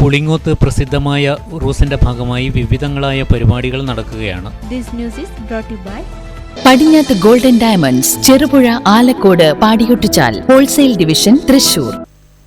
പുളിങ്ങോത്ത് പ്രസിദ്ധമായ ഉറൂസിന്റെ ഭാഗമായി വിവിധങ്ങളായ പരിപാടികൾ നടക്കുകയാണ്. പടിഞ്ഞാത്ത് golden diamonds, Cherupuzha, Alakode, Padiyottichal wholesale division, Thrissur.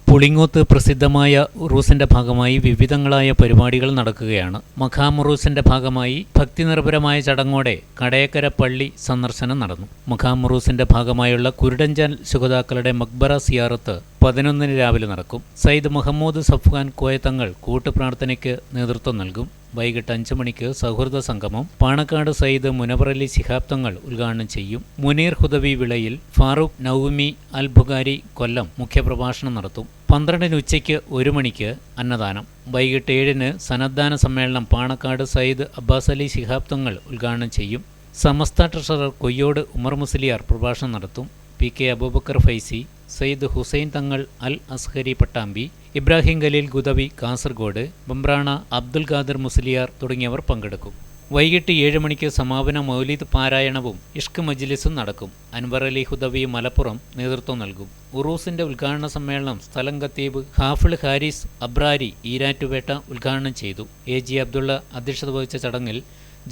പുളിങ്ങോത്ത് പ്രസിദ്ധമായ ഉറൂസിന്റെ ഭാഗമായി വിവിധങ്ങളായ പരിപാടികൾ നടക്കുകയാണ്. മഖാമുറൂസിന്റെ ഭാഗമായി ഭക്തിനിർഭരമായ ചടങ്ങോടെ കടയക്കര പള്ളി സന്ദർശനം നടന്നു. മഖാമുറൂസിന്റെ ഭാഗമായുള്ള കുരുടഞ്ചാൽ ശുഹദാക്കളുടെ മക്ബറ സിയാറത്ത് 11 രാവിലെ നടക്കും. സയ്യിദ് മുഹമ്മദ് സഫ്വാൻ കോയത്തങ്ങൾ കൂട്ടുപ്രാർത്ഥനയ്ക്ക് നേതൃത്വം നൽകും. വൈകിട്ട് 5 മണിക്ക് സൗഹൃദ സംഗമം പാണക്കാട് സയ്യിദ് മുനവറലി ശിഹാബ് തങ്ങൾ ഉദ്ഘാടനം ചെയ്യും. മുനീർ ഹുദവി വിളയിൽ, ഫാറൂഖ് നൌമി അൽ ബുഖാരി കൊല്ലം മുഖ്യപ്രഭാഷണം നടത്തും. 12 ഉച്ചയ്ക്ക് 1 മണിക്ക് അന്നദാനം. വൈകിട്ട് 7 സനദ്ദാന സമ്മേളനം പാണക്കാട് സയ്യിദ് അബ്ബാസ് അലി ശിഹാബ് തങ്ങൾ ഉദ്ഘാടനം ചെയ്യും. സമസ്ത ട്രഷറർ കൊയ്യോട് ഉമർ മുസ്ലിയാർ പ്രഭാഷണം നടത്തും. PK അബൂബക്കർ ഫൈസി, സയ്യിദ് ഹുസൈൻ തങ്ങൾ അൽ അസ്ഹരി പട്ടാമ്പി, ഇബ്രാഹിം ഖലീൽ ഗുദവി കാസർഗോഡ്, ബംബ്രാണ അബ്ദുൽ ഖാദർ മുസ്ലിയാർ തുടങ്ങിയവർ പങ്കെടുക്കും. വൈകിട്ട് 7 മണിക്ക് സമാപന മൗലിദ് പാരായണവും ഇഷ്ക് മജ്ലിസും നടക്കും. അൻവർ അലി ഹുദവി മലപ്പുറം നേതൃത്വം നൽകും. ഉറൂസിന്റെ ഉദ്ഘാടന സമ്മേളനം സ്ഥലം ഖത്തീബ് ഹാഫിൾ ഹാരിസ് അബ്രാരി ഈരാറ്റുപേട്ട ഉദ്ഘാടനം ചെയ്തു. AG അബ്ദുള്ള അധ്യക്ഷത വഹിച്ച ചടങ്ങിൽ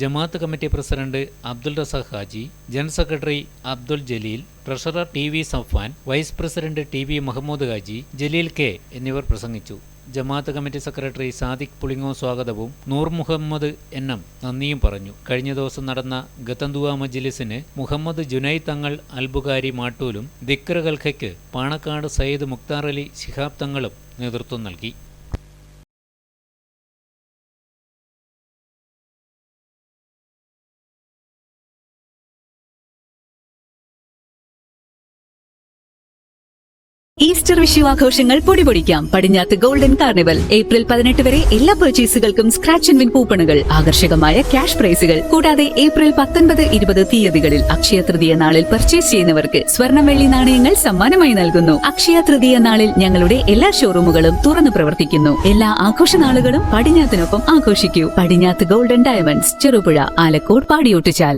Jamaat committee president Abdul Razak Haji, general secretary Abdul Jaleel, treasurer TV Safwan, vice president TV Muhammad Haji, Jaleel K എന്നിവർ പ്രസംഗിച്ചു. ജമാഅത്ത് കമ്മിറ്റി സെക്രട്ടറി സാദിഖ് പുളിങ്ങോ സ്വാഗതവും നൂർ മുഹമ്മദ് NM നന്ദിയും പറഞ്ഞു. കഴിഞ്ഞ ദിവസം നടന്ന ഗതന്തുവ മജ്ലിസിന് മുഹമ്മദ് ജുനൈദ് തങ്ങൾ അൽ ബുഖാരി മാട്ടൂലും ദിക്ർ ഖൽഖയ്ക്ക് പാണക്കാട് സയ്യിദ് മുക്താർ അലി ശിഹാബ് തങ്ങളും നേതൃത്വം നൽകി. ഈസ്റ്റർ വിഷു ആഘോഷങ്ങൾ പൊടിപൊടിക്കാം. പടിഞ്ഞാത്ത് ഗോൾഡൻ കാർണിവൽ. ഏപ്രിൽ 18 വരെ എല്ലാ പർച്ചേസുകൾക്കും സ്ക്രാച്ച് ആൻഡ് വിൻ കൂപ്പണുകൾ, ആകർഷകമായ ക്യാഷ് പ്രൈസുകൾ. കൂടാതെ ഏപ്രിൽ 19, 20 തീയതികളിൽ അക്ഷയ തൃതീയ നാളിൽ പർച്ചേസ് ചെയ്യുന്നവർക്ക് സ്വർണം വെള്ളി നാണയങ്ങൾ സമ്മാനമായി നൽകുന്നു. അക്ഷയ തൃതീയ നാളിൽ ഞങ്ങളുടെ എല്ലാ ഷോറൂമുകളും തുറന്നു പ്രവർത്തിക്കുന്നു. എല്ലാ ആഘോഷ നാളുകളും പടിഞ്ഞാത്തിനൊപ്പം ആഘോഷിക്കൂ. പടിഞ്ഞാത്ത് ഗോൾഡൻ ഡയമണ്ട്സ്, ചെറുപുഴ, ആലക്കോട്, പാടിയൊട്ടിച്ചാൽ.